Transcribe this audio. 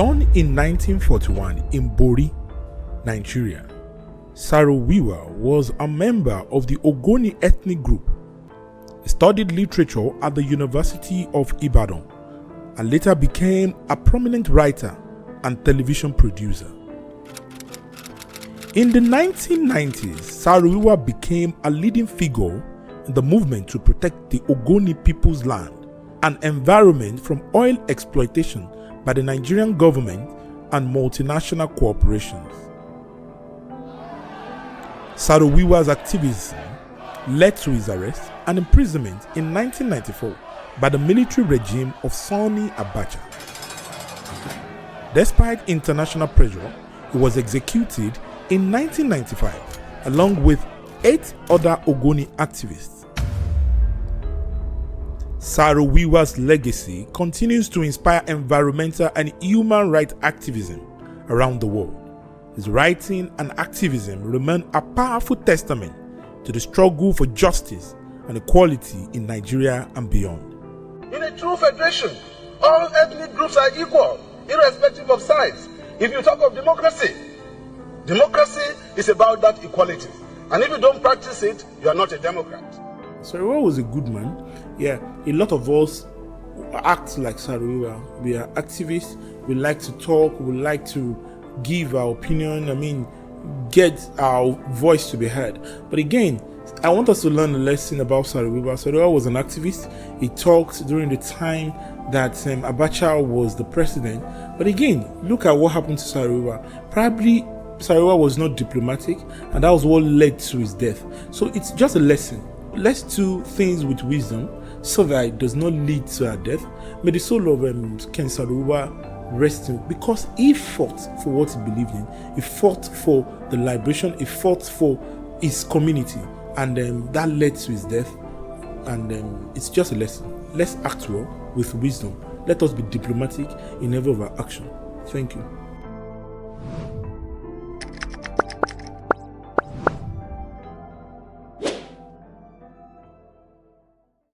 Born in 1941 in Bori, Nigeria, Saro-Wiwa was a member of the Ogoni ethnic group. He studied literature at the University of Ibadan and later became a prominent writer and television producer. In the 1990s, Saro-Wiwa became a leading figure in the movement to protect the Ogoni People's land and environment from oil exploitation by the Nigerian government and multinational corporations. Saro-Wiwa's activism led to his arrest and imprisonment in 1994 by the military regime of Sani Abacha. Despite international pressure, he was executed in 1995 along with 8 other Ogoni activists. Saro-Wiwa's legacy continues to inspire environmental and human rights activism around the world. His writing and activism remain a powerful testament to the struggle for justice and equality in Nigeria and beyond. In a true federation, all ethnic groups are equal, irrespective of size. If you talk of democracy, democracy is about that equality. And if you don't practice it, you are not a Democrat. Saro-Wiwa was a good man. Yeah, a lot of us act like Saro-Wiwa. We are activists. We like to talk. We like to give our opinion. Get our voice to be heard. But again, I want us to learn a lesson about Saro-Wiwa. Saro-Wiwa was an activist. He talked during the time that Abacha was the president. But again, look at what happened to Saro-Wiwa. Probably Saro-Wiwa was not diplomatic, and that was what led to his death. So it's just a lesson. Let's do things with wisdom so that it does not lead to our death. May the soul of Ken Saro-Wiwa rest in, because he fought for what he believed in. He fought for the liberation. He fought for his community, and that led to his death. And it's just a lesson. Let's act well with wisdom. Let us be diplomatic in every of our action. Thank you.